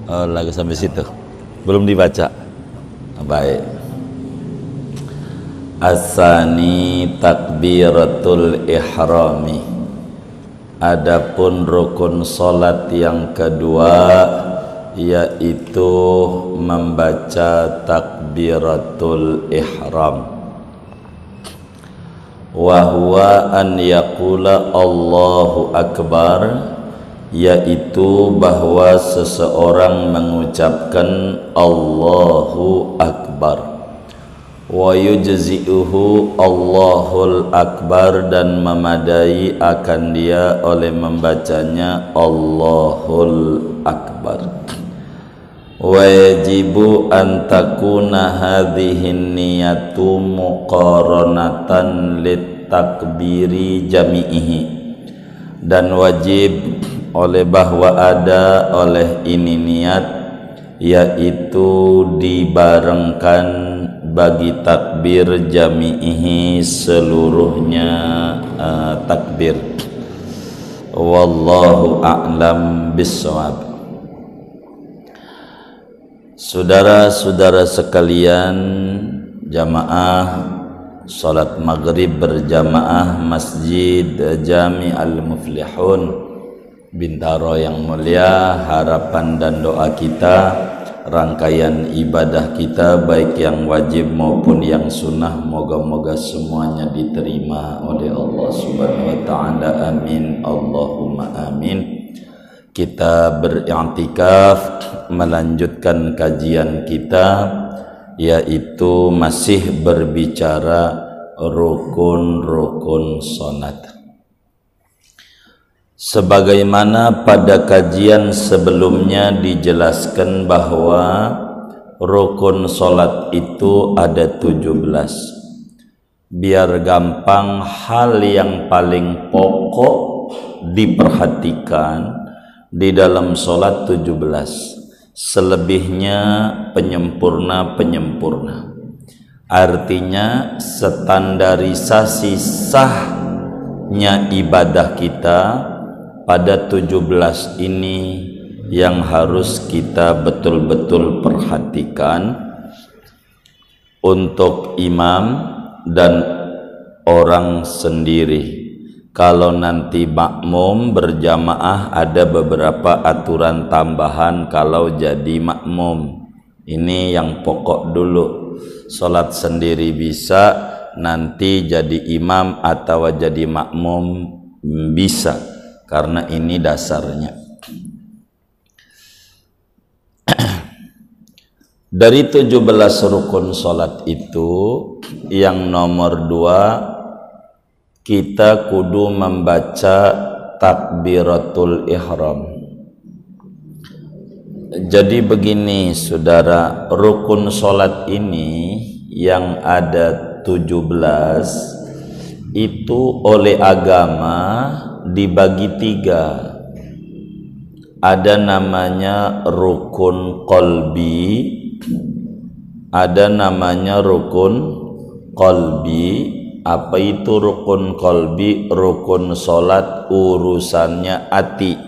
Oh, lagi sampai situ. Belum dibaca. Baik. Asani takbiratul ihrami. Adapun rukun salat yang kedua yaitu membaca takbiratul ihram. Wa huwa an yaqula Allahu akbar, yaitu bahwa seseorang mengucapkan Allahu akbar. Wa yujzi'uhu Allahul akbar, dan memadai akan dia oleh membacanya Allahul akbar. Wajibu an takuna hadhihin niyatu muqaranatan lit takbiri jami'ihi, dan wajib oleh bahwa ada oleh ini niat, yaitu dibarengkan bagi takbir jami'ihi seluruhnya takbir. Wallahu a'lam bissawab. Saudara-saudara sekalian, jamaah salat maghrib berjamaah Masjid Jami Al-Muflihun Bintaro yang mulia, harapan dan doa kita, rangkaian ibadah kita baik yang wajib maupun yang sunnah, moga-moga semuanya diterima oleh Allah Subhanahu wa taala. Amin Allahumma amin. Kita beriktikaf melanjutkan kajian kita, yaitu masih berbicara rukun-rukun salat. Sebagaimana pada kajian sebelumnya dijelaskan bahwa rukun salat itu ada 17. Biar gampang, hal yang paling pokok diperhatikan di dalam salat 17, selebihnya penyempurna. Artinya standarisasi sahnya ibadah kita pada 17 ini yang harus kita betul-betul perhatikan untuk imam dan orang sendiri. Kalau nanti makmum berjamaah ada beberapa aturan tambahan kalau jadi makmum. Ini yang pokok dulu. Salat sendiri bisa, nanti jadi imam atau jadi makmum bisa, karena ini dasarnya. Dari 17 rukun salat itu, yang nomor 2 kita kudu membaca takbiratul ihram. Jadi begini saudara, rukun salat ini yang ada 17 itu oleh agama dibagi 3. Ada namanya rukun qalbi, ada namanya rukun qalbi. Apa itu rukun qalbi? Rukun salat urusannya hati,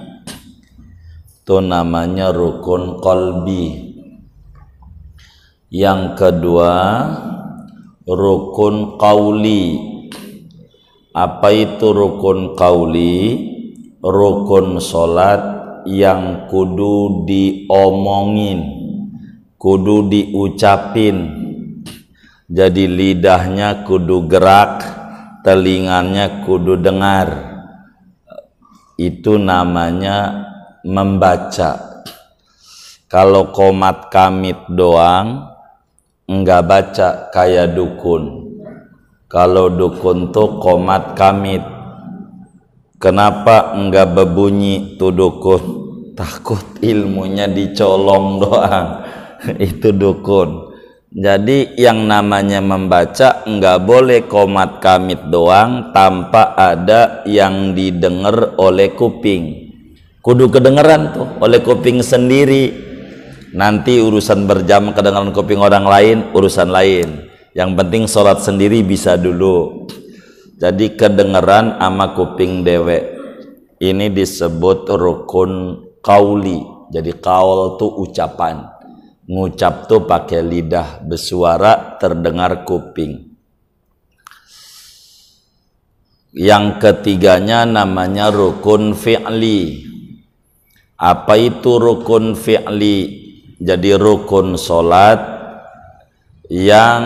itu namanya rukun qalbi. Yang kedua rukun qauli. Apa itu rukun qauli? Rukun salat yang kudu diomongin, kudu diucapin. Jadi lidahnya kudu gerak, telinganya kudu dengar. Itu namanya membaca. Kalau qomat kamit doang enggak baca, kayak dukun. Kalau dukun tuh qomat kamit. Kenapa enggak berbunyi tuh dukun? Takut ilmunya dicolong doang. Itu dukun. Jadi yang namanya membaca enggak boleh qomat kamit doang tanpa ada yang didengar oleh kuping. Kudu kedengeran tuh oleh kuping sendiri. Nanti urusan berjamaah kedengaran kuping orang lain urusan lain. Yang penting sholat sendiri bisa dulu. Jadi kedengeran ama kuping dewek. Ini disebut rukun qauli. Jadi qaul tuh ucapan, ngucap tuh pakai lidah, bersuara, terdengar kuping. Yang ketiganya namanya rukun fi'li. Apa itu rukun fi'li? Jadi rukun solat yang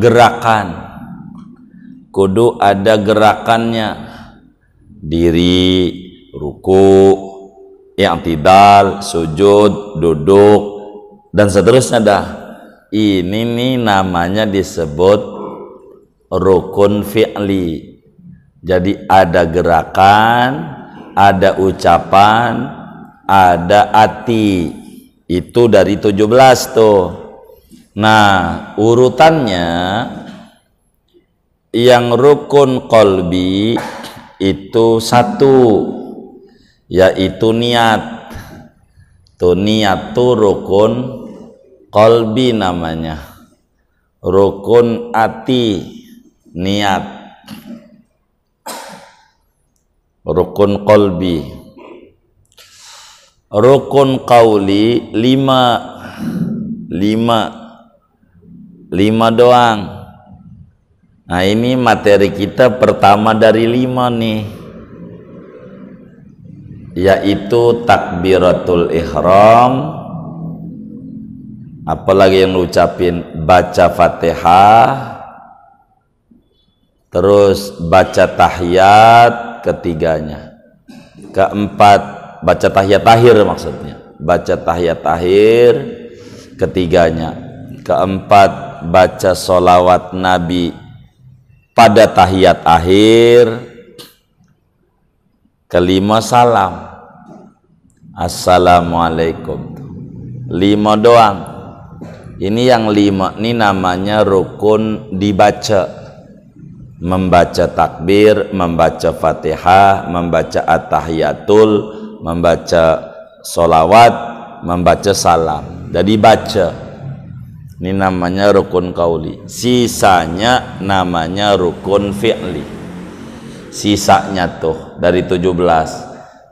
gerakan, kudu ada gerakannya, diri, ruku, i'tidal, sujud, duduk, dan seterusnya dah. Ini nih namanya disebut rukun fi'li. Jadi ada gerakan, ada ucapan, ada hati. Itu dari 17 tuh. Nah, urutannya yang rukun qalbi itu 1, yaitu niat. Tuh niat tuh rukun qalbi namanya. Rukun hati, niat. Rukun qalbi. Rukun qauli 5 doang. Nah, ini materi kita pertama dari 5 nih, yaitu takbiratul ihram. Apalagi yang lu ucapin, baca Fatihah, terus baca tahiyat ketiganya. Keempat, baca tahiyat akhir maksudnya. Baca tahiyat akhir ketiganya. Keempat, baca sholawat Nabi pada tahiyat akhir. Kelima, salam, assalamualaikum. 5 doang. Ini yang 5 ini namanya rukun dibaca. Membaca takbir, membaca Fatihah, membaca at-tahiyatul, membaca sholawat, membaca salam. Jadi baca. Ini namanya rukun qauli. Sisanya namanya rukun fi'li. Sisanya tuh dari 17.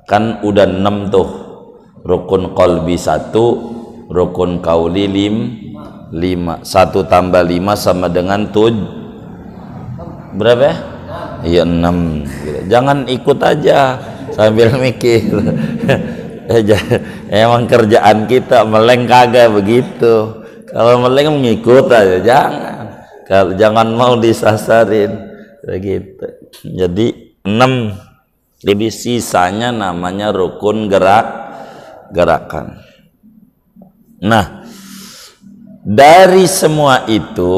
Kan udah 6 tuh. Rukun qalbi 1, rukun qauli 5. 1 tambah 5 sama dengan 7. Berapa ya? Iya 6. Jangan ikut aja sambil mikir. Emang kerjaan kita meleng kagak begitu. Kalau meleng ngikut aja, jangan mau disasarin begitu. Jadi 6. Jadi sisanya namanya rukun gerakan. Nah, dari semua itu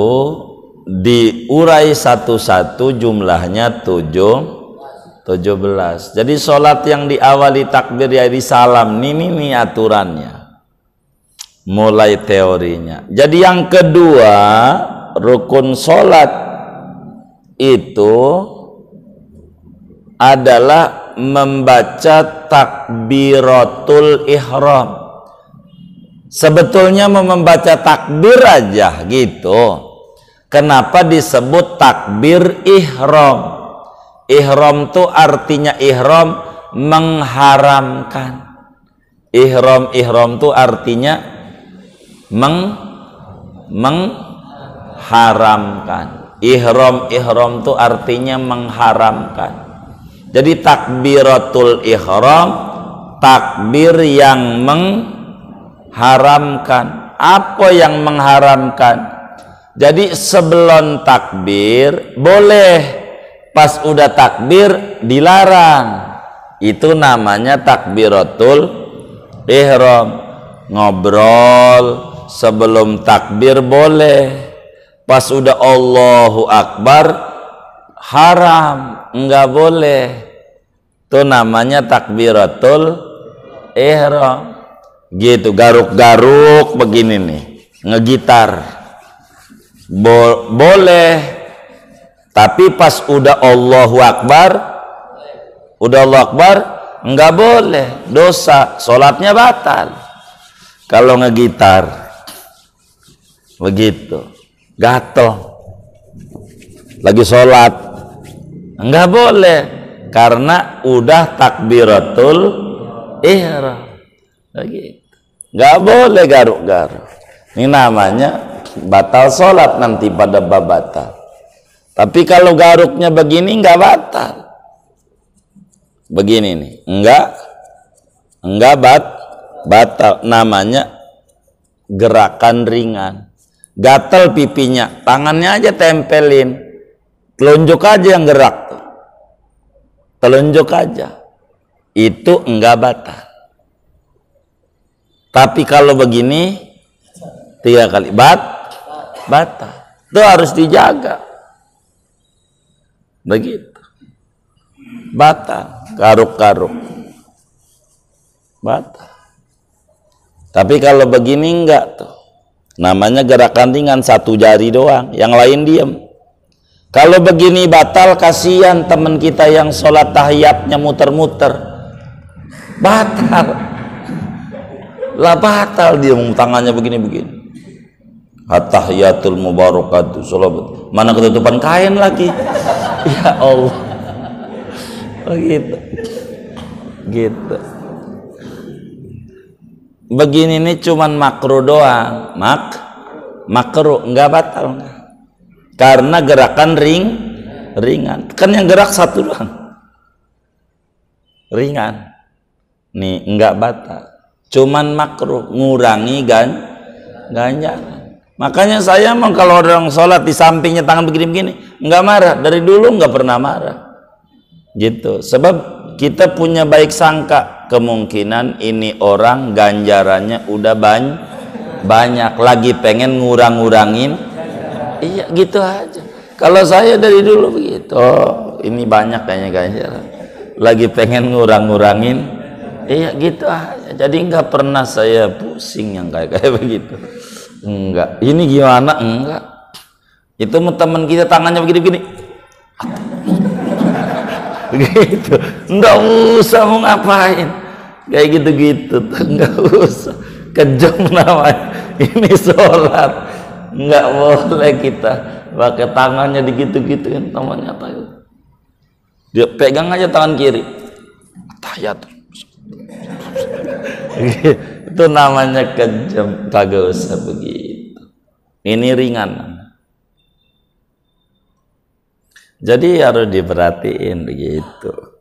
diurai satu-satu, jumlahnya 17. Jadi sholat yang diawali takbir yaitu salam, ini aturannya, mulai teorinya. Jadi yang kedua, rukun sholat itu adalah membaca takbiratul ihram. Sebetulnya membaca takbir aja gitu. Kenapa disebut takbir ihram? Ihram tuh artinya ihram mengharamkan. Ihram tuh artinya mengharamkan. Ihram tuh artinya mengharamkan. Jadi takbiratul ihram, takbir yang mengharamkan. Apa yang mengharamkan? Jadi sebelum takbir boleh, pas udah takbir dilarang. Itu namanya takbiratul ihram. Ngobrol sebelum takbir boleh, pas udah Allahu Akbar haram, enggak boleh. Itu namanya takbiratul ihram. Gitu, garuk-garuk begini nih, ngegitar boleh, tapi pas udah Allahu Akbar enggak boleh, dosa, sholatnya batal. Kalau ngegitar begitu, gatel lagi sholat, enggak boleh, karena udah takbiratul ihram. Begitu. Nggak boleh garuk-garuk. Ini namanya batal sholat nanti pada bab batal. Tapi kalau garuknya begini nggak batal. Begini nih, enggak batal. Namanya gerakan ringan. Gatel pipinya, tangannya aja tempelin, telunjuk aja yang gerak tuh, telunjuk aja, itu enggak batal. Tapi kalau begini 3 kali batal, itu harus dijaga. Begitu, batal, garuk-garuk, batal. Tapi kalau begini enggak tuh. Namanya gerakan ringan, 1 jari doang, yang lain diem. Kalau begini batal, kasihan teman kita yang sholat tahiyatnya muter-muter, batal lah, batal dia tangannya begini-begini. At-tahiyatul mubarakatuh, sholat mana ketutupan kain lagi. Ya Allah, begitu gitu. Begini nih cuman makruh doang, makruh, nggak batal, karena gerakan ringan. Kan yang gerak 1 doang, ringan nih, nggak batal, cuman makruh, ngurangi ganjaran. Makanya saya emang kalau orang sholat di sampingnya tangan begini-begini nggak marah, dari dulu nggak pernah marah gitu, sebab kita punya baik sangka, kemungkinan ini orang ganjarannya udah banyak, lagi pengen ngurang-ngurangin. Iya gitu aja. Kalau saya dari dulu begitu, oh, ini banyak kayaknya ganjaran, lagi pengen ngurang-ngurangin. Iya gitu aja. Jadi nggak pernah saya pusing yang kayak begitu. Enggak. Ini gimana? Enggak. Itu teman kita tangannya begini-begini. Begitu, nggak usah mau ngapain kayak gitu-gitu, nggak usah, kejam namanya. Ini sholat, nggak boleh kita pakai tangannya digitu-gituin, namanya apa itu? Dia pegang aja tangan kiri, tahiyat, itu namanya kejam, kagak usah begitu. Ini ringan. Jadi harus diperhatiin begitu.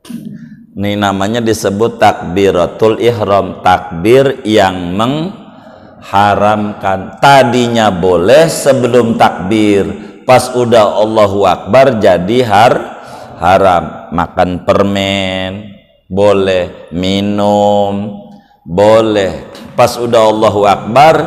Ini namanya disebut takbiratul ihram, takbir yang mengharamkan. Tadinya boleh sebelum takbir, pas udah Allahu Akbar jadi haram. Makan permen boleh, minum boleh, pas udah Allahu Akbar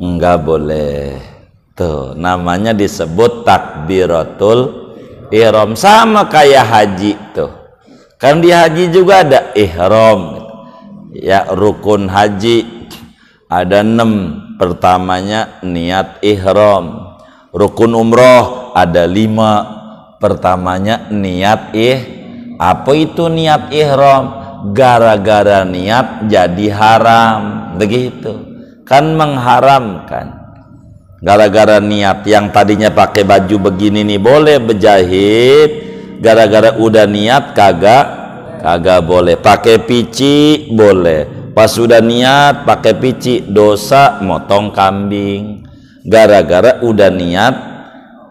enggak boleh. Tuh namanya disebut takbiratul ihram. Sama kayak haji tuh, kan di haji juga ada ihram ya, rukun haji ada 6. Pertamanya niat ihram. Rukun umroh ada 5. Pertamanya niat apa itu niat ihram? Gara-gara niat jadi haram, begitu kan, mengharamkan. Gara-gara niat, yang tadinya pakai baju begini nih boleh berjahit, gara-gara udah niat kagak boleh. Pakai pici boleh, pas udah niat pakai pici dosa motong kambing. Gara-gara udah niat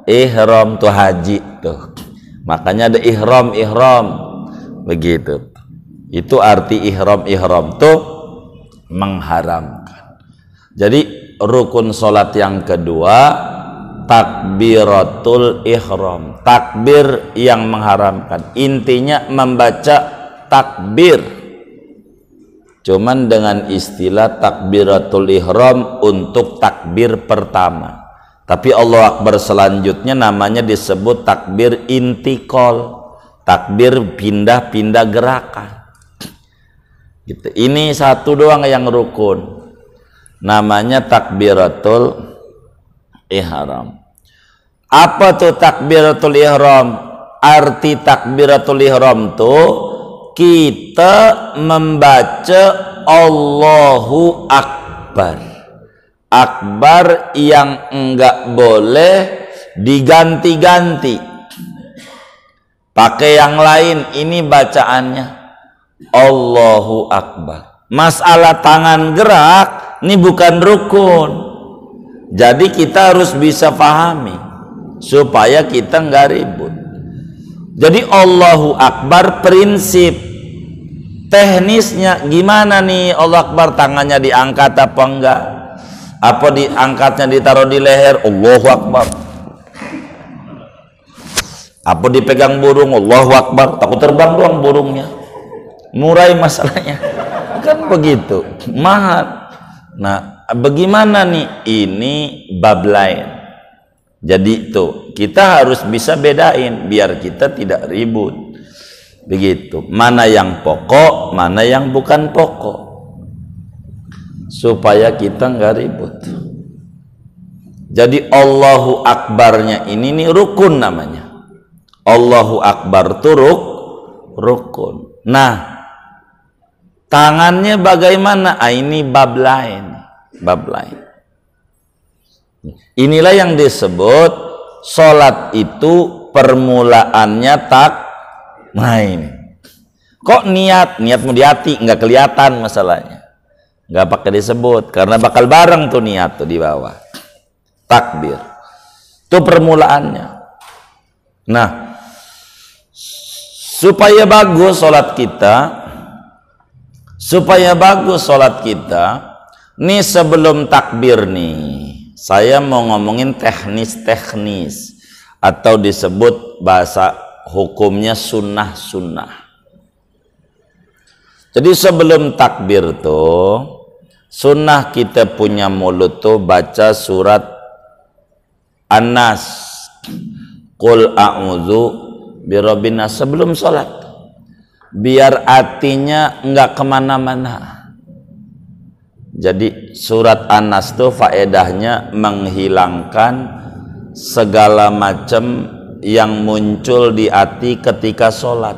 ihram tuh haji tuh, makanya ada ihram begitu. Itu arti ihram tuh mengharamkan. Jadi rukun sholat yang kedua takbiratul ihram, takbir yang mengharamkan. Intinya membaca takbir, cuman dengan istilah takbiratul ihram untuk takbir pertama. Tapi Allah Akbar selanjutnya namanya disebut takbir intikal, takbir pindah-pindah gerakan gitu. Ini 1 doang yang rukun, namanya takbiratul ihram. Apa tuh takbiratul ihram? Arti takbiratul ihram tuh kita membaca Allahu Akbar. Akbar yang enggak boleh diganti-ganti pakai yang lain. Ini bacaannya Allahu Akbar. Masalah tangan gerak ini bukan rukun. Jadi kita harus bisa pahami supaya kita nggak ribut. Jadi Allahu Akbar prinsip teknisnya gimana nih? Allah Akbar tangannya diangkat apa enggak? Apa diangkatnya ditaruh di leher? Allahu Akbar. Apa dipegang burung? Allahu Akbar. Takut terbang doang burungnya. Murai masalahnya. Kan begitu. Mahal. Nah, bagaimana nih? Ini bab lain. Jadi itu kita harus bisa bedain biar kita tidak ribut. Begitu. Mana yang pokok, mana yang bukan pokok. Supaya kita nggak ribut. Jadi Allahu Akbarnya ini nih rukun namanya. Allahu Akbar itu rukun. Nah, tangannya bagaimana? Ini bab lain. Bab lain. Inilah yang disebut sholat itu permulaannya Nah ini. Kok niat mau di hati nggak kelihatan masalahnya. Nggak pakai disebut karena bakal bareng tuh niat tuh di bawah. Takbir. Itu permulaannya. Nah, supaya bagus sholat kita, nih sebelum takbir nih. Saya mau ngomongin teknis atau disebut bahasa hukumnya sunnah. Jadi sebelum takbir tuh sunnah kita punya mulut tuh baca surat An-Nas, Qul a'udzu birabbin nas sebelum sholat. Biar artinya nggak kemana-mana. Jadi surat An-Nas itu faedahnya menghilangkan segala macam yang muncul di hati ketika sholat.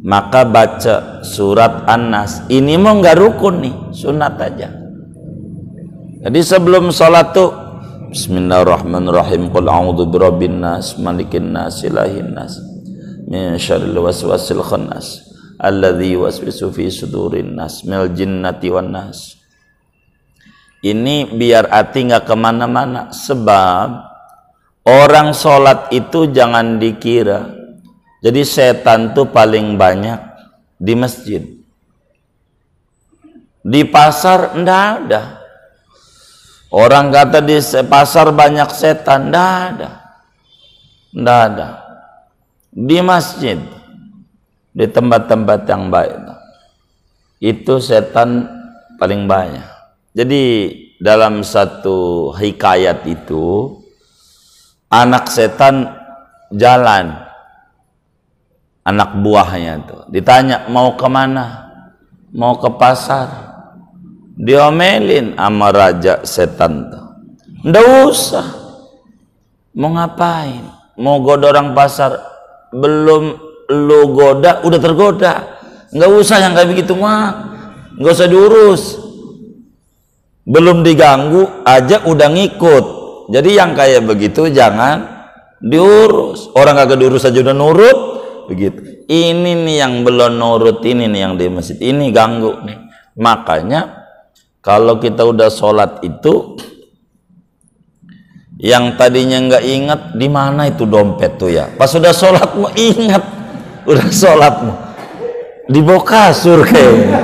Maka baca surat An-Nas. Ini mau nggak rukun nih, sunat aja. Jadi sebelum sholat tuh Bismillahirrahmanirrahim. Qul a'udzu birabbin nas, malikin nas, ilahin nas, min syarril waswasil khannas, alladzi yuwaswisu fi sudurin nas, minal jinnati wan nas. Ini biar hati nggak kemana-mana. Sebab orang sholat itu jangan dikira. Jadi setan tuh paling banyak di masjid. Di pasar enggak ada. Orang kata di pasar banyak setan, enggak ada. Di masjid, di tempat-tempat yang baik itu setan paling banyak. Jadi dalam satu hikayat itu anak setan jalan, anak buahnya tuh ditanya mau kemana? Mau ke pasar. Diomelin sama raja setan tuh. Nggak usah. Mau ngapain? Mau goda orang pasar? Belum lu goda udah tergoda. Nggak usah yang kayak begitu mah. Nggak usah diurus. Belum diganggu aja udah ngikut. Jadi yang kayak begitu jangan diurus. Orang kagak diurus aja udah nurut begitu. Ini nih yang belum nurut, ini nih yang di masjid ini ganggu nih. Makanya kalau kita udah sholat itu yang tadinya nggak ingat di mana itu dompet tuh ya. Pas udah sholat mau ingat, udah sholat mau di bawah kasur kayaknya.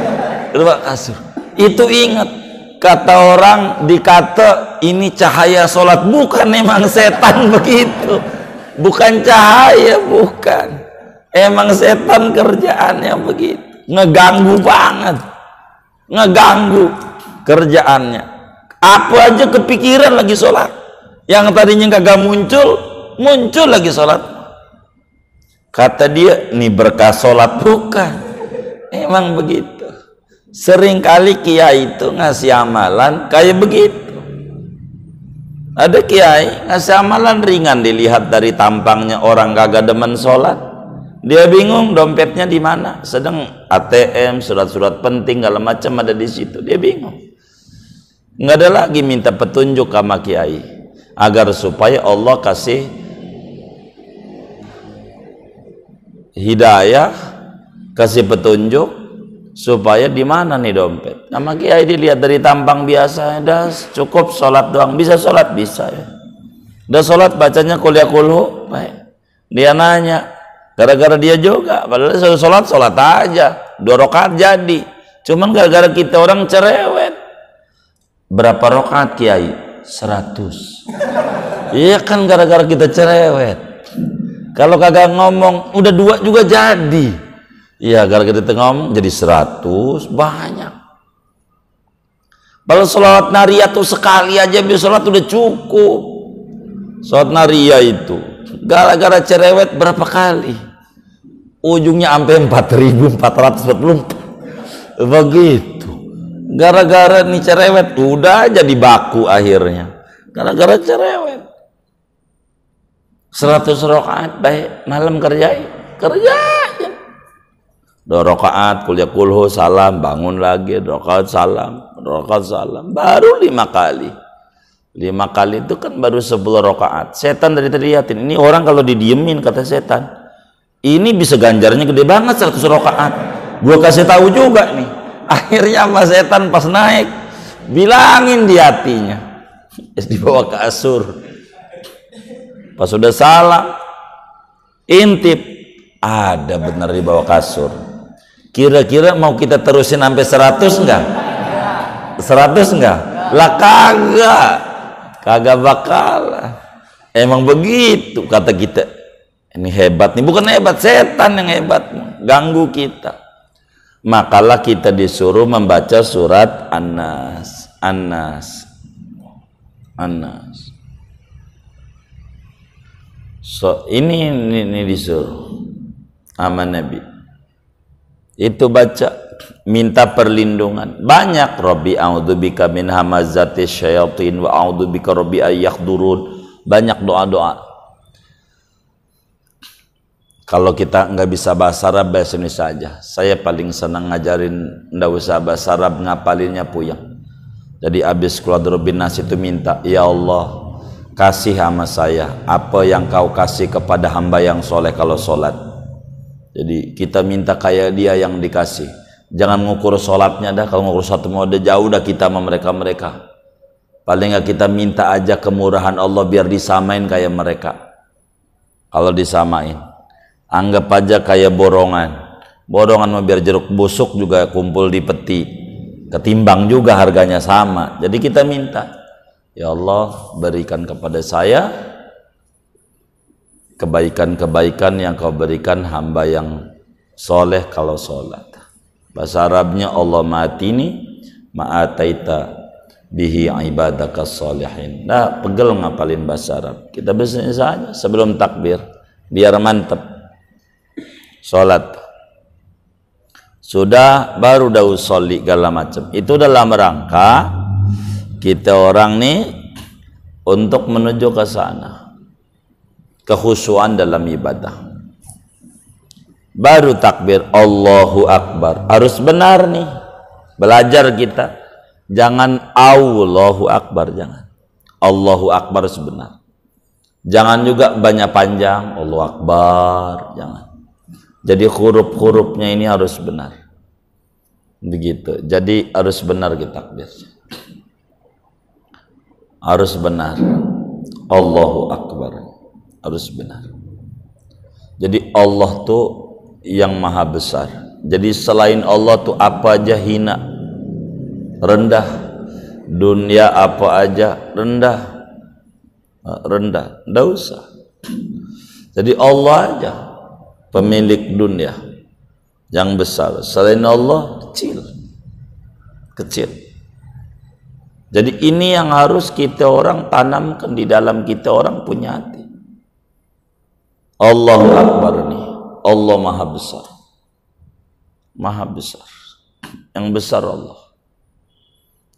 Di bawah kasur. Itu ingat. Kata orang dikata ini cahaya sholat, bukan, emang setan begitu. Bukan cahaya, bukan, emang setan kerjaannya begitu, ngeganggu banget, ngeganggu kerjaannya. Apa aja kepikiran lagi sholat, yang tadinya kagak muncul lagi sholat. Kata dia ini berkah sholat, bukan, emang begitu. Seringkali kiai itu ngasih amalan kayak begitu. Ada kiai ngasih amalan ringan, dilihat dari tampangnya orang kagak demen sholat. Dia bingung dompetnya di mana. Sedang ATM, surat-surat penting segala macam ada di situ. Dia bingung. Nggak ada lagi minta petunjuk sama kiai agar supaya Allah kasih hidayah, kasih petunjuk. supaya di mana nih dompet. Nama kiai dilihat dari tampang biasa, dah cukup sholat doang. Bisa sholat bisa ya. Udah sholat bacanya qul ya qulhu, baik. Dia nanya, gara-gara dia juga, padahal sholat aja, 2 rakaat jadi. Cuman gara-gara kita orang cerewet. Berapa rakaat kiai? 100. Iya kan gara-gara kita cerewet. Kalau kagak ngomong udah 2 juga jadi. Iya gara-gara kita ngomong jadi 100 banyak. Kalau sholat nariyah tuh sekali aja biar sholat udah cukup. Sholat nariyah itu gara-gara cerewet berapa kali? Ujungnya sampai 4.444 begitu. Gara-gara nih cerewet udah jadi baku akhirnya. Gara-gara cerewet. 100 rakaat baik malam kerjain. 2 rakaat qul ya qulhu salam, bangun lagi 2 rakaat salam, 2 rakaat salam, baru 5 kali. 5 kali itu kan baru 10 rakaat. Setan dari tadi liatin, ini orang kalau didiemin kata setan, ini bisa ganjarnya gede banget 100 rakaat. Gua kasih tahu juga nih. Akhirnya sama setan pas naik bilangin di hatinya, dibawa ke kasur. Pas sudah salam intip, ada benar dibawa kasur. Kira-kira mau kita terusin sampai 100 enggak? 100 enggak? Lah kagak bakal. Emang begitu kata kita. Ini hebat nih, bukan hebat, setan yang hebat ganggu kita. Makalah kita disuruh membaca surat An-Nas. So ini disuruh sama Nabi. Itu baca, minta perlindungan. Banyak, Rabbi a'udzubika min hamazati syayatin wa a'udzubika Rabbi ayyakhdurun. Banyak doa-doa. Kalau kita nggak bisa bahasa Arab, bahasa Indonesia aja. Saya paling senang ngajarin nggak usah bahasa Arab, ngapalinnya puyeng. Jadi abis keluar dari nas itu minta, ya Allah kasih sama saya apa yang kau kasih kepada hamba yang soleh kalau sholat. Jadi kita minta kayak dia yang dikasih. Jangan ngukur sholatnya dah, kalau ngukur satu mau udah jauh dah kita sama mereka. Paling nggak kita minta aja kemurahan Allah biar disamain kayak mereka. Kalau disamain, anggap aja kayak borongan mah biar jeruk busuk juga kumpul di peti, ketimbang juga harganya sama. Jadi kita minta, ya Allah berikan kepada saya kebaikan-kebaikan yang kau berikan hamba yang soleh kalau sholat. Bahasa Arabnya Allah ma'atini ma'ataita bihi ibadakas sholihin. Nah pegel ngapalin bahasa Arab, kita biasanya saja sebelum takbir biar mantep. Sholat sudah baru dah usolli segala macam. Itu dalam rangka kita orang nih untuk menuju ke sana, kekhusyuan dalam ibadah. Baru takbir Allahu Akbar harus benar nih. Belajar kita, jangan Allahu Akbar, jangan. Allahu Akbar harus benar. Jangan juga banyak panjang Allahu Akbar, jangan. Jadi huruf-hurufnya ini harus benar. Begitu. Jadi harus benar kita takbir. Harus benar. Allahu Akbar. Harus benar. Jadi Allah tuh yang maha besar. Jadi selain Allah tuh apa aja hina, rendah. Dunia apa aja rendah. Rendah. Nggak usah. Jadi Allah aja pemilik dunia yang besar. Selain Allah kecil. Jadi ini yang harus kita orang tanamkan di dalam kita orang punya hati. Allahu Akbar nih, Allah maha besar, yang besar Allah.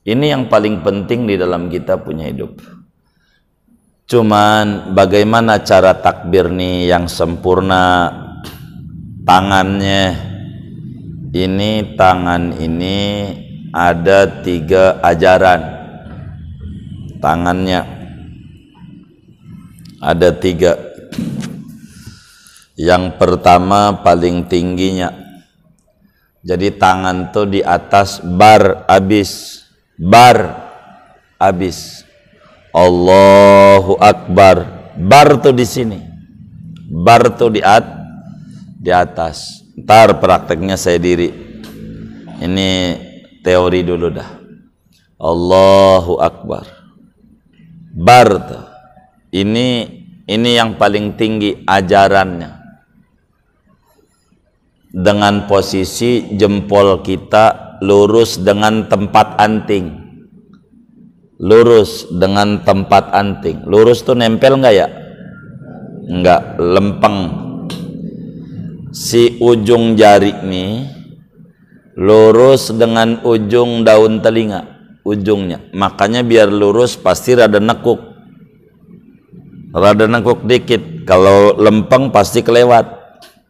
Ini yang paling penting di dalam kita punya hidup. Cuman bagaimana cara takbir nih yang sempurna? Tangannya ini, tangan ini ada 3 ajaran. Tangannya ada 3. Yang pertama paling tingginya Jadi tangan tuh di atas, bar habis, bar habis. Allahu Akbar, bar tuh di sini, bar tuh di atas. Ntar prakteknya saya diri. Ini teori dulu dah. Allahu Akbar, bar tuh. Ini yang paling tinggi ajarannya. Dengan posisi jempol kita lurus dengan tempat anting, lurus dengan tempat anting. Lurus tuh nempel nggak ya? Nggak, lempeng. Si ujung jari nih lurus dengan ujung daun telinga, ujungnya. Makanya biar lurus pasti rada nekuk, rada nekuk dikit. Kalau lempeng pasti kelewat.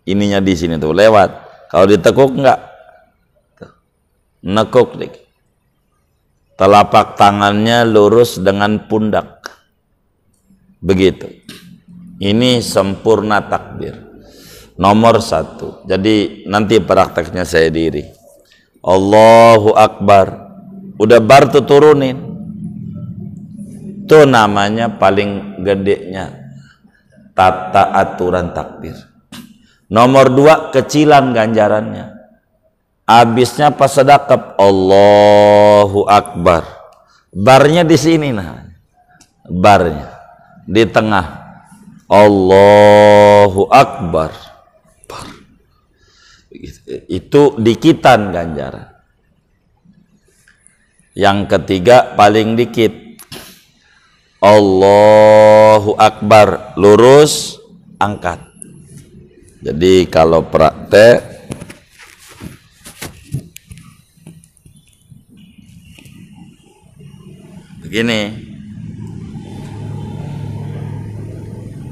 Ininya di sini tuh lewat. Kalau ditekuk enggak, nekuk dikit. Telapak tangannya lurus dengan pundak. Begitu. Ini sempurna takbir. Nomor 1. Jadi nanti prakteknya saya diri. Allahu Akbar. Udah bar tuh turunin. Itu namanya paling gedenya tata aturan takbir. Nomor 2, kecilan ganjarannya. Abisnya pas sedekap, Allahu Akbar. Barnya di sini nah. Barnya di tengah. Allahu Akbar. Bar. Itu dikitan ganjaran. Yang ketiga paling dikit. Allahu Akbar, lurus, angkat. Jadi kalau praktek begini,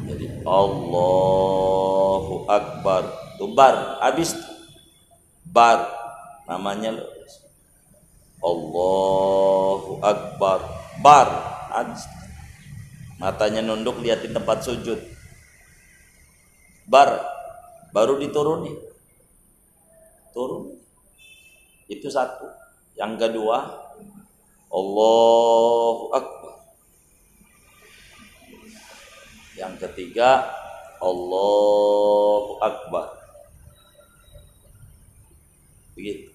jadi Allahu Akbar, tuh bar, habis bar, namanya lurus. Allahu Akbar, bar, habis. Matanya nunduk liatin tempat sujud, bar. Baru diturunin, turun. Itu satu. Yang kedua, Allahu Akbar. Yang ketiga, Allahu Akbar. Begitu.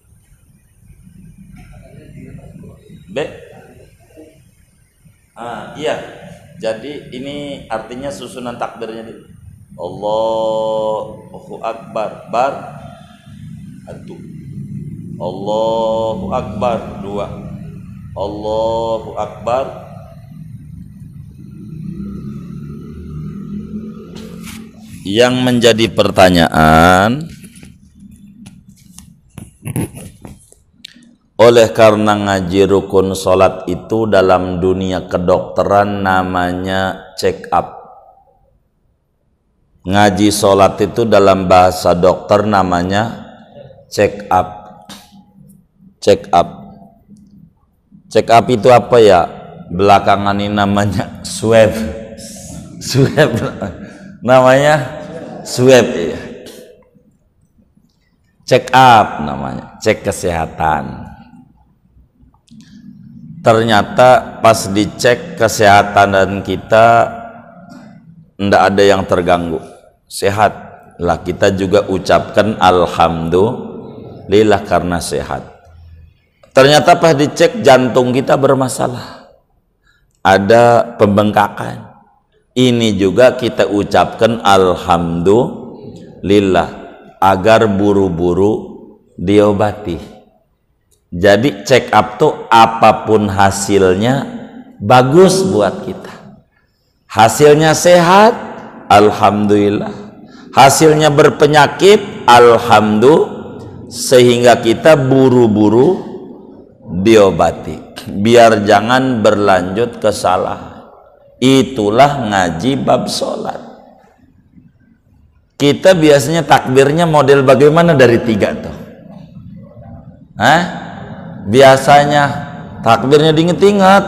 B. Iya. Jadi ini artinya susunan takbirnya dulu. Allahu Akbar, bar, satu. Allahu Akbar, 2. Allahu Akbar. Yang menjadi pertanyaan, oleh karena ngaji rukun sholat itu dalam dunia kedokteran namanya check up. Ngaji sholat itu dalam bahasa dokter namanya check up. Check up. Check up itu apa ya? Belakangan ini namanya swab. Swab. Namanya swab ya. Check up namanya, cek kesehatan. Ternyata pas dicek kesehatan dan kita ndak ada yang terganggu. Sehat lah, kita juga ucapkan alhamdulillah karena sehat. Ternyata pas dicek jantung kita bermasalah, ada pembengkakan. Ini juga kita ucapkan alhamdulillah agar buru-buru diobati. Jadi check up tuh apapun hasilnya bagus buat kita. Hasilnya sehat, alhamdulillah. Hasilnya berpenyakit, alhamdulillah. Sehingga kita buru-buru diobati, biar jangan berlanjut kesalahan. Itulah ngaji bab sholat. Kita biasanya takbirnya model bagaimana dari 3 tuh? Biasanya takbirnya diinget-inget.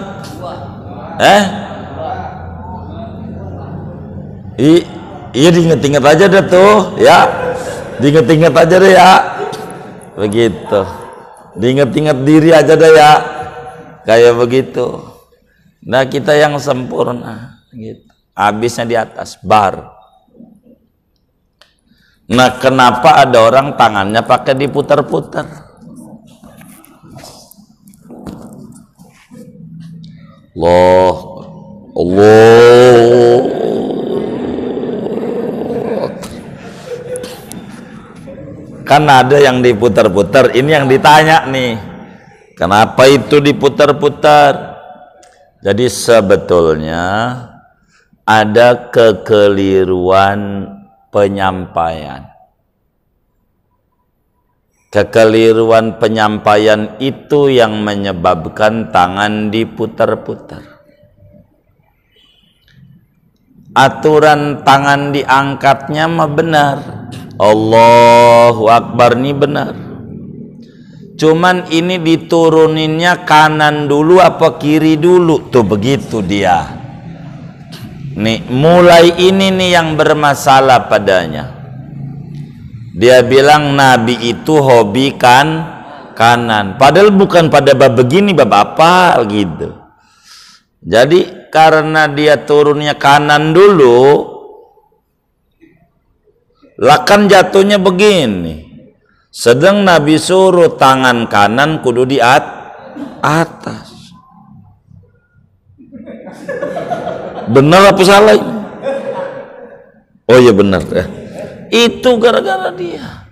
Iya diinget-inget aja deh tuh ya, diinget-inget aja deh ya. begitu. Diinget-inget diri aja deh ya, kayak begitu. Nah kita yang sempurna, gitu. Habisnya di atas bar. Nah kenapa ada orang tangannya pakai diputar-putar? Allah. Kan ada yang diputar-putar, ini yang ditanya nih, kenapa itu diputar-putar? Jadi sebetulnya ada kekeliruan penyampaian. Kekeliruan penyampaian itu yang menyebabkan tangan diputar-putar. Aturan tangan diangkatnya mah benar, Allahu Akbar ini benar. Cuman ini dituruninnya kanan dulu apa kiri dulu, tuh begitu dia. Nih mulai ini nih yang bermasalah padanya. Dia bilang Nabi itu hobi kanan, padahal bukan pada bab begini, bab apa gitu. Jadi karena dia turunnya kanan dulu, lah kan jatuhnya begini. Sedang Nabi suruh tangan kanan kudu di atas. Benar apa salah ini? Oh iya benar ya. Itu gara-gara dia.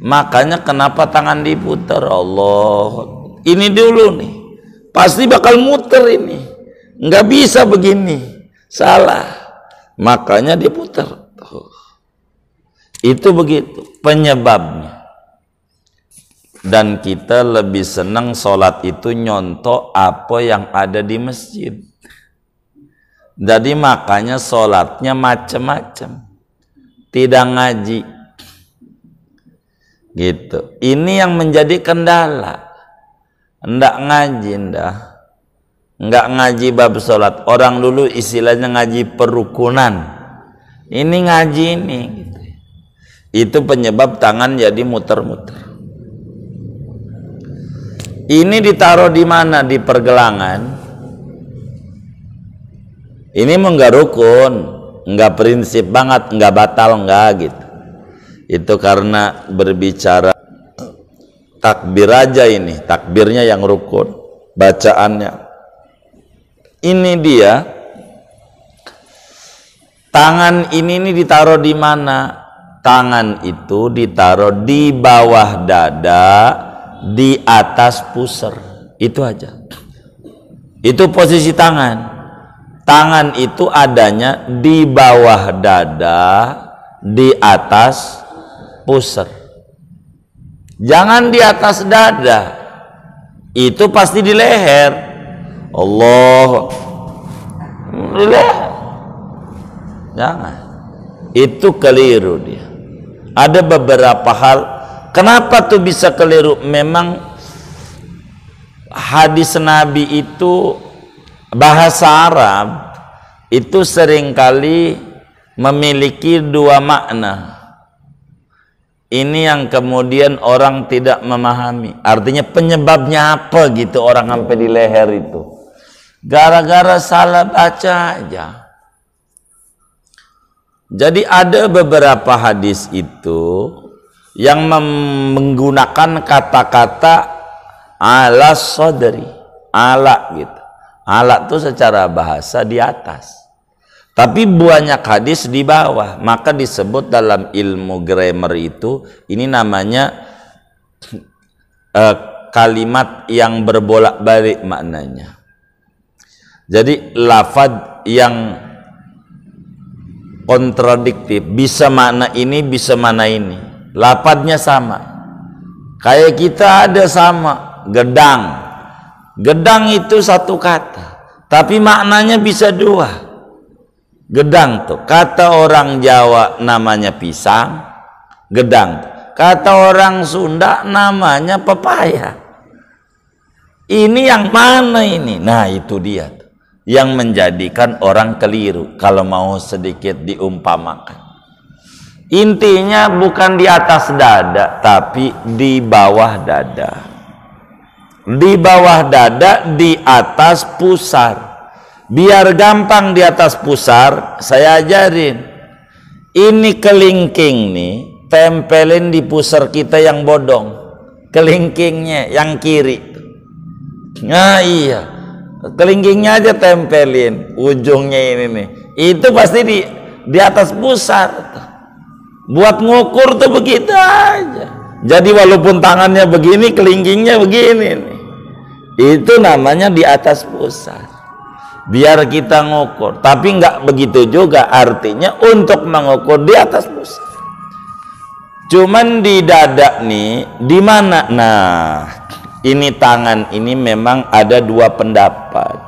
Makanya kenapa tangan diputar? Allah, ini dulu nih, pasti bakal muter ini, nggak bisa begini, salah. Makanya diputar. Itu begitu penyebabnya. Dan kita lebih senang sholat itu nyontok apa yang ada di masjid. Jadi makanya sholatnya macam-macam, tidak ngaji gitu. Ini yang menjadi kendala. Ndak ngaji, nggak ngaji bab sholat. Orang dulu istilahnya ngaji perukunan, ini ngaji ini gitu. Itu penyebab tangan jadi muter-muter. Ini ditaruh di mana? Di pergelangan. Ini enggak rukun, enggak prinsip banget, enggak batal, enggak gitu. Itu karena berbicara takbir aja ini, takbirnya yang rukun, bacaannya. Ini dia. Tangan ini ditaruh di mana? Tangan itu ditaruh di bawah dada, di atas pusar. Itu aja. Itu posisi tangan. Tangan itu adanya di bawah dada, di atas pusar. Jangan di atas dada. Itu pasti di leher. Allah. Di leher. Jangan. Itu keliru dia. Ada beberapa hal. Kenapa tuh bisa keliru? Memang hadis Nabi itu, bahasa Arab itu seringkali memiliki dua makna. Ini yang kemudian orang tidak memahami. Artinya penyebabnya apa gitu orang sampai di leher itu. Gara-gara salah baca aja. Jadi ada beberapa hadis itu yang menggunakan kata-kata ala sodri, ala gitu. Ala itu secara bahasa di atas, tapi banyak hadis di bawah. Maka disebut dalam ilmu grammar itu, ini namanya kalimat yang berbolak-balik maknanya. Jadi lafaz yang kontradiktif, bisa makna ini, bisa makna ini. Lafadznya sama. Kayak kita ada sama, gedang. Gedang itu satu kata, tapi maknanya bisa dua. Gedang tuh, kata orang Jawa namanya pisang, gedang. Kata orang Sunda namanya pepaya. Ini yang mana ini? Nah itu dia tuh, yang menjadikan orang keliru kalau mau sedikit diumpamakan. Intinya bukan di atas dada, tapi di bawah dada. Di bawah dada, di atas pusar. Biar gampang di atas pusar, saya ajarin. Ini kelingking nih, tempelin di pusar kita yang bodong. Kelingkingnya yang kiri. Nah iya, kelingkingnya aja tempelin ujungnya ini nih. Itu pasti di atas pusar. Buat ngukur tuh begitu aja. Jadi walaupun tangannya begini, kelingkingnya begini nih. Itu namanya di atas pusar. Biar kita ngukur. Tapi nggak begitu juga, artinya untuk mengukur di atas pusar. Cuman di dada nih, di mana? Nah, ini tangan ini memang ada dua pendapat.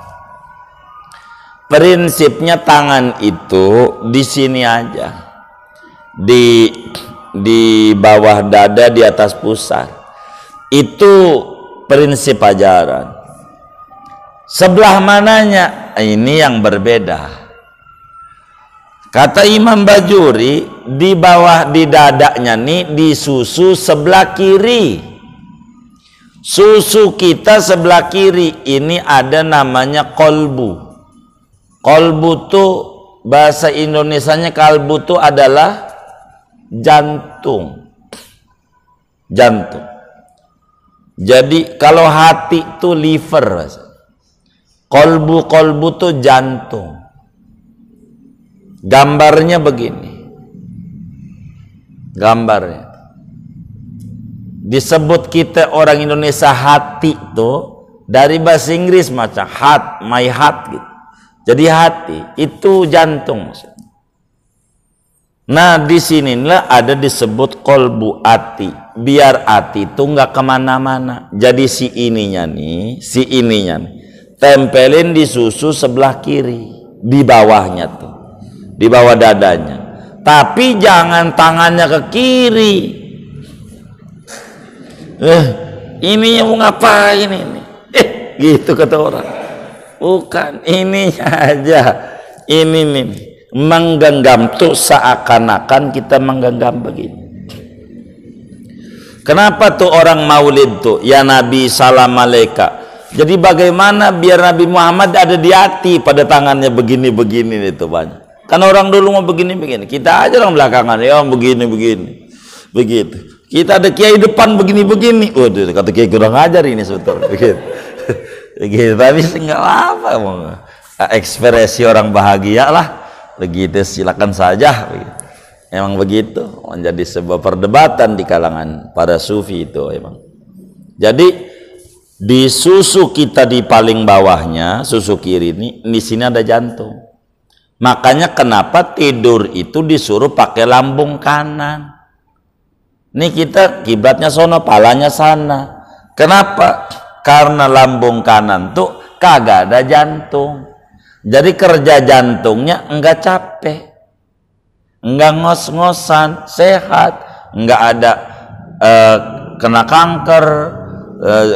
Prinsipnya tangan itu di sini aja. Di bawah dada, di atas pusar. Itu prinsip ajaran. Sebelah mananya, ini yang berbeda. Kata Imam Bajuri, di bawah di dadanya nih di susu sebelah kiri. Susu kita sebelah kiri ini ada namanya kolbu. Kolbu tuh bahasa Indonesianya kalbu tuh adalah jantung. Jantung. Jadi kalau hati itu liver, kolbu tuh jantung. Gambarnya begini. Gambarnya. Disebut kita orang Indonesia hati tuh dari bahasa Inggris macam heart, my heart gitu. Jadi hati itu jantung maksudnya. Nah di sinilah ada disebut kolbu hati, biar hati itu nggak kemana-mana. Jadi si ininya nih, tempelin di susu sebelah kiri, di bawahnya tuh, di bawah dadanya. Tapi jangan tangannya ke kiri. Ininya mau ngapain ini? Gitu kata orang. Bukan, ininya aja. Ini nih. Menggenggam tuh seakan-akan kita menggenggam begini. Kenapa tuh orang maulid tuh ya Nabi salam alaika? Jadi bagaimana biar Nabi Muhammad ada di hati pada tangannya begini-begini itu banyak. Kan orang dulu mau begini-begini, kita aja orang belakangan ya begini-begini. Begitu. Kita ada kiai depan begini-begini. Waduh, kata kiai kurang ajar ini sebetulnya. Begitu. Begitu, tapi enggak apa mau. Ekspresi orang bahagia lah. Begitu, silakan saja. Emang begitu, menjadi sebuah perdebatan di kalangan para sufi itu emang. Jadi di susu kita di paling bawahnya, susu kiri ini, di sini ada jantung. Makanya kenapa tidur itu disuruh pakai lambung kanan. Ini kita kiblatnya sono, palanya sana. Kenapa? Karena lambung kanan tuh kagak ada jantung. Jadi kerja jantungnya enggak capek, enggak ngos-ngosan, sehat, enggak ada kena kanker,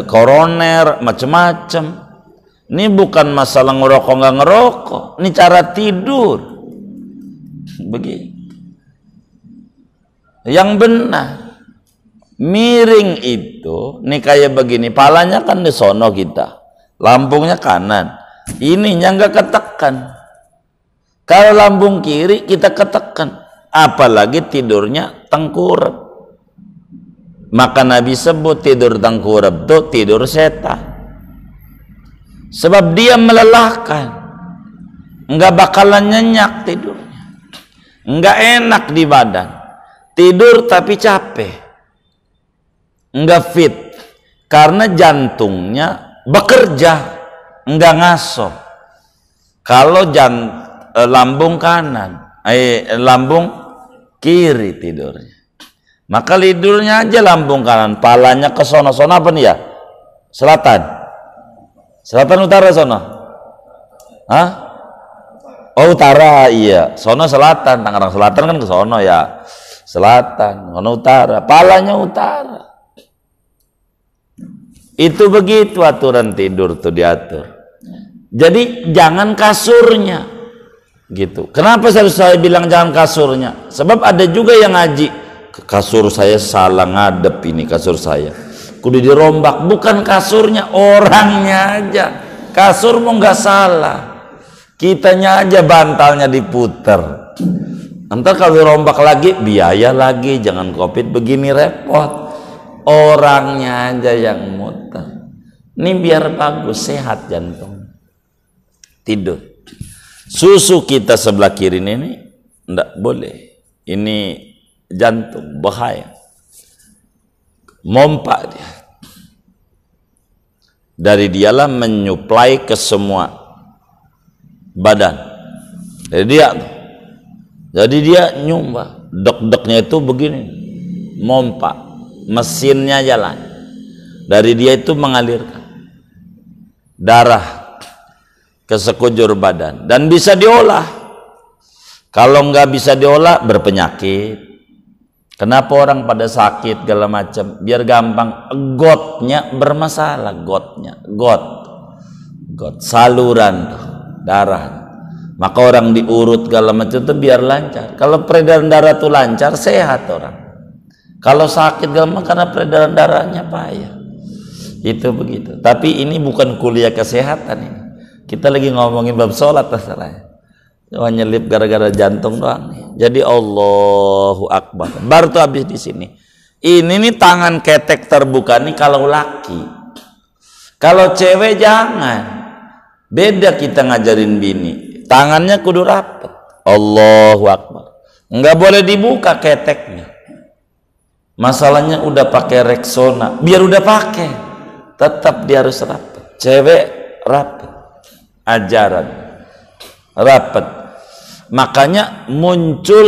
koroner, macam-macam. Ini bukan masalah ngerokok enggak ngerokok, ini cara tidur. Begitu. Yang benar. Miring itu, nih kayak begini, palanya kan di sono kita, lambungnya kanan. Ininya nggak ketekan. Kalau lambung kiri kita ketekan, apalagi tidurnya tengkurap. Maka Nabi sebut tidur tengkurap itu tidur setan. Sebab dia melelahkan, nggak bakalan nyenyak tidurnya, nggak enak di badan. Tidur tapi capek, nggak fit, karena jantungnya bekerja. Enggak ngaso. Kalau lambung kanan, lambung kiri tidurnya. Maka tidurnya aja lambung kanan, palanya ke sono-sono apa nih ya? Selatan. Selatan utara sono. Hah? Oh utara, iya. Sono selatan, Tangerang selatan kan ke sono ya. Selatan, sono utara, palanya utara. Itu begitu aturan tidur tuh diatur. Jadi jangan kasurnya. Gitu. Kenapa saya bilang jangan kasurnya? Sebab ada juga yang ngaji, kasur saya salah ngadep, ini kasur saya kudu dirombak. Bukan kasurnya, orangnya aja. Kasur mau nggak salah, kitanya aja bantalnya diputer. Ntar kalau dirombak lagi biaya lagi, jangan covid begini repot. Orangnya aja yang muter. Ini biar bagus, sehat jantung. Tidur. Susu kita sebelah kiri ini enggak boleh. Ini jantung bahaya. Mompak dia. Dari dialah menyuplai ke semua badan. Jadi dia nyumbah. Dek-deknya itu begini. Mompak. Mesinnya jalan. Dari dia itu mengalirkan darah ke sekujur badan dan bisa diolah. Kalau nggak bisa diolah berpenyakit. Kenapa orang pada sakit segala macam? Biar gampang, gotnya bermasalah, got saluran darah. Maka orang diurut segala macam itu biar lancar. Kalau peredaran darah itu lancar, sehat orang. Kalau sakit gampang karena peredaran darahnya payah. Itu begitu. Tapi ini bukan kuliah kesehatan ini. Kita lagi ngomongin bab sholat masalahnya. Cuma nyelip gara-gara jantung doang. Jadi Allahu Akbar. Baru tuh habis di sini. Ini nih tangan ketek terbuka nih kalau laki. Kalau cewek jangan. Beda kita ngajarin bini. Tangannya kudu rapet. Allahu Akbar. Nggak boleh dibuka keteknya. Masalahnya udah pakai Rexona. Biar udah pakai, tetap dia harus rapet. Cewek rapet. Ajaran rapat. Makanya muncul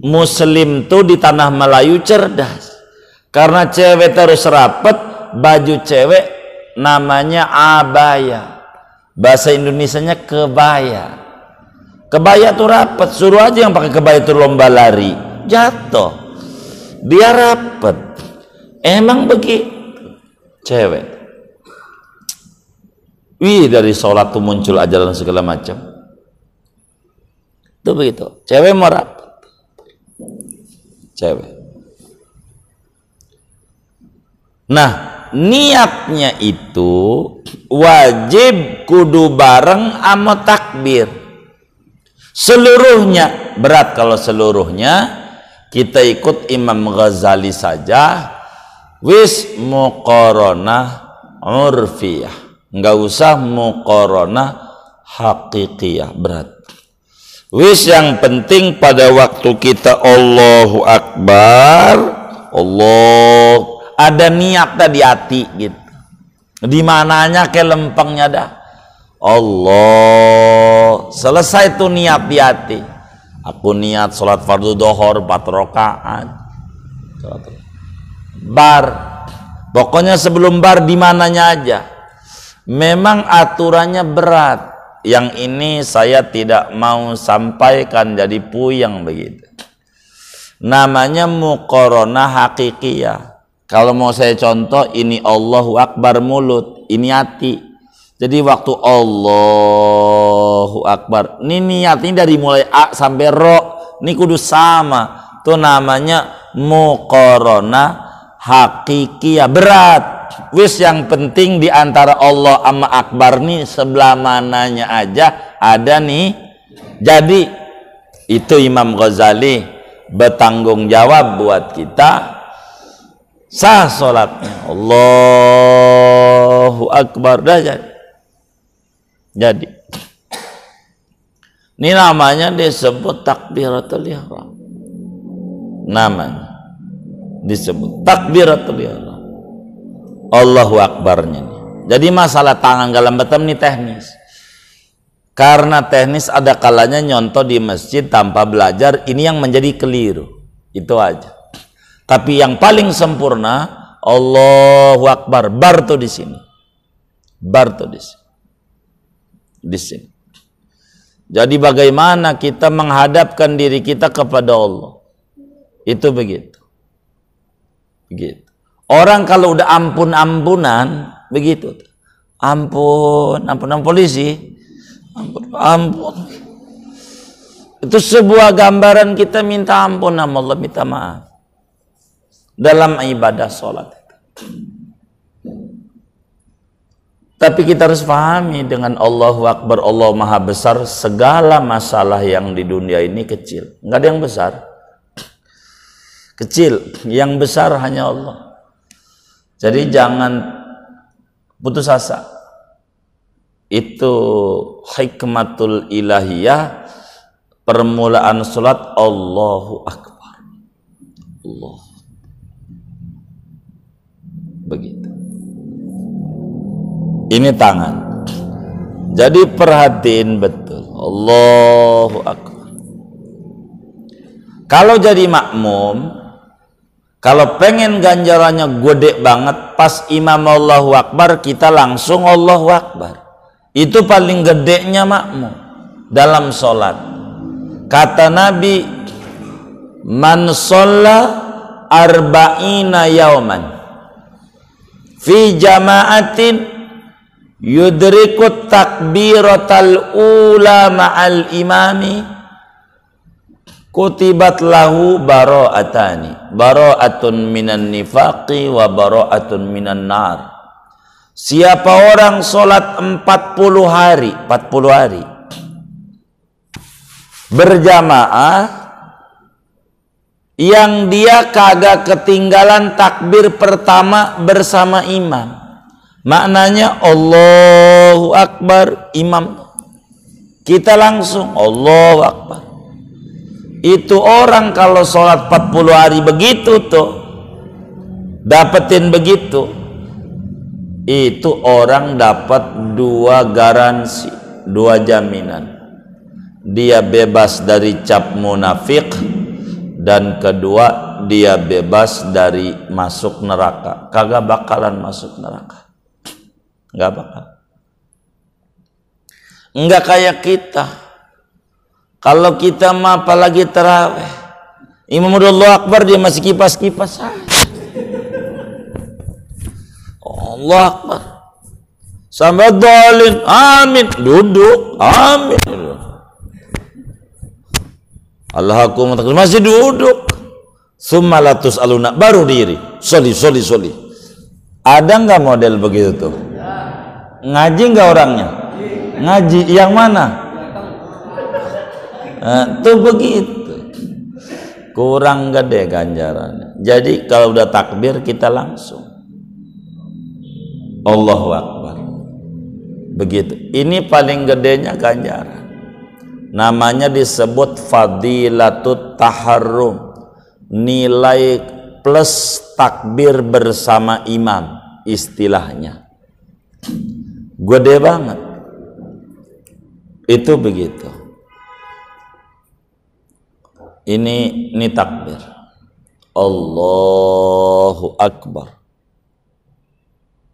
muslim tuh di tanah Melayu cerdas, karena cewek terus rapat. Baju cewek namanya abaya, bahasa Indonesianya kebaya. Kebaya tuh rapat. Suruh aja yang pakai kebaya tuh lomba lari, jatuh. Dia rapat. Emang begitu cewek. Wih, dari sholat tuh muncul ajaran segala macam. Itu begitu. Cewek mau rapat. Cewek. Nah, niatnya itu wajib kudu bareng sama takbir. Seluruhnya berat. Kalau seluruhnya kita ikut Imam Ghazali saja. Wis muqaranah urfiyah. Nggak usah muqaranah hakikiyah, berat. Wis yang penting pada waktu kita Allahu Akbar, Allah ada niat tadi hati gitu. Di mananya ke lempengnya dah. Allah selesai tuh niat di hati. Aku niat sholat fardu dohor 4 rakaat. Bar, pokoknya sebelum bar di mananya aja. Memang aturannya berat. Yang ini saya tidak mau sampaikan jadi puyeng begitu. Namanya muqaranah hakikiyah. Kalau mau saya contoh, ini Allahu Akbar mulut, ini hati. Jadi waktu Allahu Akbar, ini niat ini dari mulai A sampai Ro, ini kudu sama. Itu namanya muqaranah hakikiyah, berat. Wis yang penting di antara Allah sama Akbar nih sebelah mananya aja ada nih. Jadi itu Imam Ghazali bertanggung jawab buat kita. Sah sholatnya Allahu Akbar dah jadi. Ini namanya disebut takbiratul ihram. Namanya disebut takbiratul ihram. Allahu Akbarnya nih. Jadi masalah tangan galam betam nih teknis. Karena teknis ada kalanya nyontoh di masjid tanpa belajar, ini yang menjadi keliru. Itu aja. Tapi yang paling sempurna Allahu Akbar, bar tuh di sini. Bar tuh di sini. Di sini. Jadi bagaimana kita menghadapkan diri kita kepada Allah? Itu begitu. Begitu. Orang kalau udah ampun-ampunan begitu. Ampun polisi. Ampun. Itu sebuah gambaran kita minta ampun sama Allah, minta maaf dalam ibadah sholat. Tapi kita harus pahami dengan Allahu Akbar, Allah Maha Besar, segala masalah yang di dunia ini kecil. Nggak ada yang besar. Kecil, yang besar hanya Allah. Jadi jangan putus asa. Itu hikmatul ilahiyah, permulaan sholat Allahu Akbar. Allah. Begitu. Ini tangan. Jadi perhatiin betul. Allahu Akbar. Kalau jadi makmum, kalau pengen ganjarannya gede banget, pas imam Allahu Akbar kita langsung Allahu Akbar. Itu paling gedenya makmum dalam sholat. Kata Nabi, man sholla arba'ina yauman fi jama'atin yudrikut takbiratal ula ma'al imami kutibat lahu bara'atani, bara'atun minan nifaqi wa bara'atun minan nar. Siapa orang sholat 40 hari berjamaah, yang dia kagak ketinggalan takbir pertama bersama imam, maknanya Allahu Akbar, imam kita langsung Allahu Akbar. Itu orang kalau sholat 40 hari begitu tuh, dapetin begitu, itu orang dapat 2 garansi, 2 jaminan. Dia bebas dari cap munafik, dan kedua dia bebas dari masuk neraka. Kagak bakalan masuk neraka, nggak bakal. Nggak kayak kita. Kalau kita mah apalagi tarawih, imam udah Allahu Akbar dia masih kipas-kipas saja. Allah Akbar sampai dolin, amin, duduk, amin, Allahuakbar masih duduk, summalatus aluna baru diri, soli. Ada nggak model begitu tuh? Ngaji nggak orangnya? Ngaji yang mana? Tuh begitu, kurang gede ganjarannya. Jadi kalau udah takbir kita langsung Allahu Akbar. Begitu. Ini paling gedenya ganjaran. Namanya disebut fadilatut taharrum. Nilai plus takbir bersama imam, istilahnya. Gede banget. Itu begitu. Ini takbir. Allahu Akbar.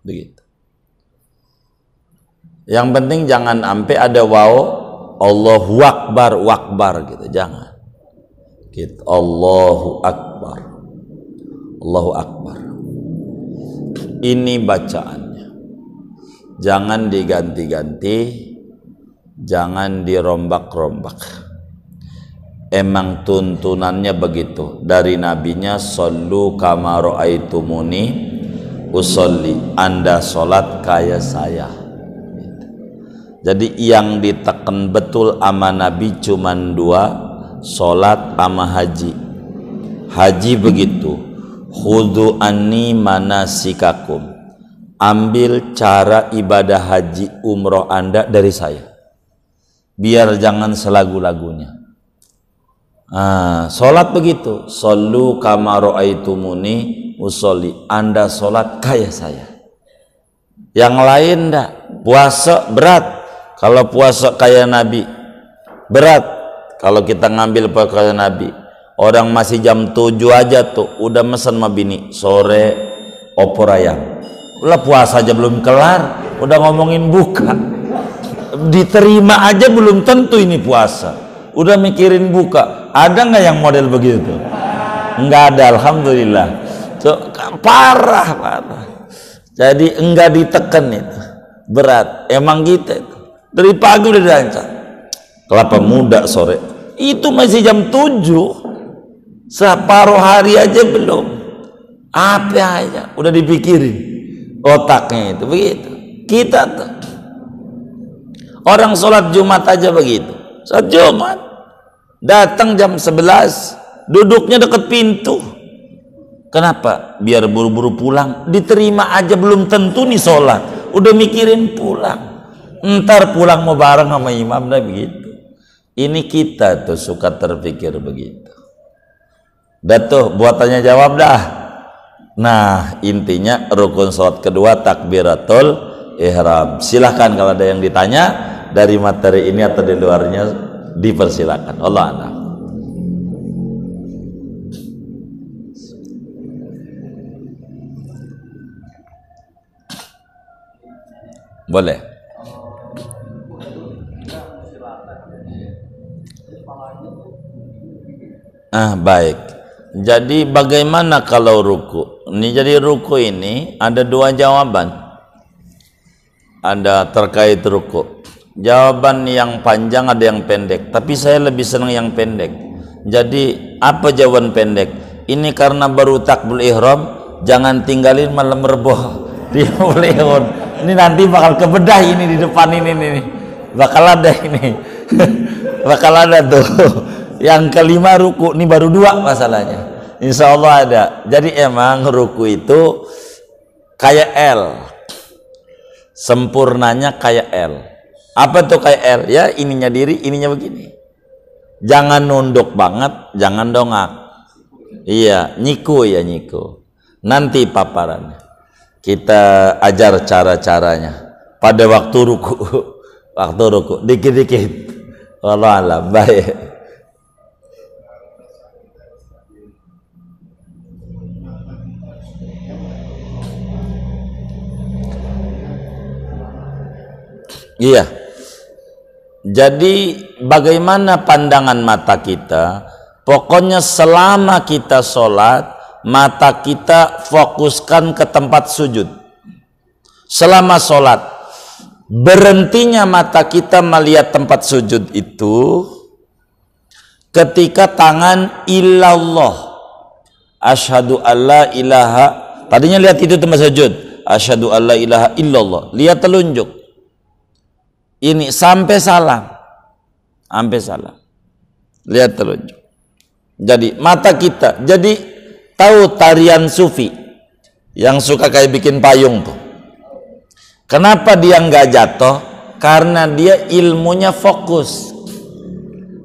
Begitu. Yang penting jangan sampai ada wow, Allahu Akbar, wakbar gitu, jangan. Gitu. Allahu Akbar. Allahu Akbar. Ini bacaannya. Jangan diganti-ganti, jangan dirombak-rombak. Emang tuntunannya begitu. Dari nabinya, sallu kama ra'aitumuni usolli, Anda sholat kayak saya. Jadi yang ditekan betul sama Nabi cuman 2, sholat sama haji. Haji begitu, khudhu anni manasikakum, ambil cara ibadah haji umroh Anda dari saya, biar jangan selagu-lagunya. Sholat begitu, sallu kama ra'aitumuni usolli, Anda sholat kayak saya. Yang lain enggak. Puasa berat, kalau puasa kayak Nabi berat. Kalau kita ngambil kayak Nabi, orang masih jam 7 aja tuh udah mesen sama bini, sore opor ayam. Udah puasa aja belum kelar, udah ngomongin buka. Diterima aja belum tentu ini puasa, udah mikirin buka. Ada nggak yang model begitu? Nggak ada, alhamdulillah. Parah. Jadi enggak diteken itu, berat. Emang gitu itu. Dari pagi udah dirancang. Kelapa muda sore, Itu masih jam 7, separuh hari aja belum. Apa aja udah dipikirin otaknya itu begitu. Kita tuh orang sholat Jumat aja begitu. Sholat Jumat datang jam 11, duduknya deket pintu. Kenapa? Biar buru-buru pulang. Diterima aja belum tentu nih sholat, udah mikirin pulang. Ntar pulang mau bareng sama imam, dah begitu. Ini kita tuh suka terpikir begitu. Dah tuh buat tanya jawab dah. Nah intinya rukun sholat kedua takbiratul ihram. Silahkan kalau ada yang ditanya dari materi ini atau di luarnya, dipersilakan. Allah a'lam. Boleh. Baik. Jadi bagaimana kalau ruku? Ini jadi ruku ini ada dua jawaban. Ada terkait ruku. Jawaban yang panjang ada yang pendek. Tapi saya lebih senang yang pendek. Jadi apa jawaban pendek? Ini karena baru takbir ihram, jangan tinggalin malam reboh. Dia boleh. Ini nanti bakal kebedah ini di depan ini nih. Bakal ada ini. Bakal ada tuh. Yang kelima ruku, ini baru dua masalahnya. Insya Allah ada. Jadi emang ruku itu kayak L. Sempurnanya kayak L. Apa tuh kayak L? Ya ininya diri, ininya begini. Jangan nunduk banget, jangan dongak. Iya, nyiku ya nyiku. Nanti paparannya. Kita ajar cara-caranya pada waktu ruku. Waktu ruku dikit-dikit. Wallah alam. Baik. Iya. Jadi bagaimana pandangan mata kita? Pokoknya selama kita sholat, mata kita fokuskan ke tempat sujud. Selama sholat, berhentinya mata kita melihat tempat sujud itu ketika tangan illallah, asyhadu alla ilaha, tadinya lihat itu tempat sujud, asyhadu alla ilaha illallah, lihat telunjuk ini sampai salam, lihat telunjuk. Jadi mata kita, jadi tahu tarian sufi yang suka kayak bikin payung tuh, kenapa dia nggak jatuh? Karena dia ilmunya fokus,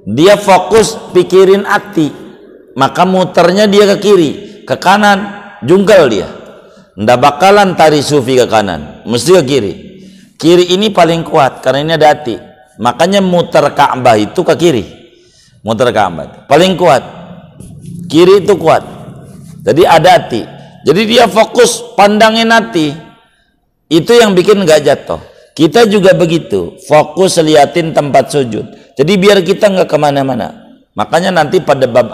dia fokus pikirin hati, maka muternya dia ke kiri, ke kanan jungkel dia, ndak bakalan tari sufi ke kanan, mesti ke kiri. Kiri ini paling kuat karena ini ada hati, makanya muter Ka'bah itu ke kiri, muter Ka'bah paling kuat, kiri itu kuat. Jadi ada hati, jadi dia fokus pandangin hati, itu yang bikin nggak jatuh. Kita juga begitu, fokus liatin tempat sujud. Jadi biar kita nggak kemana-mana. Makanya nanti pada bab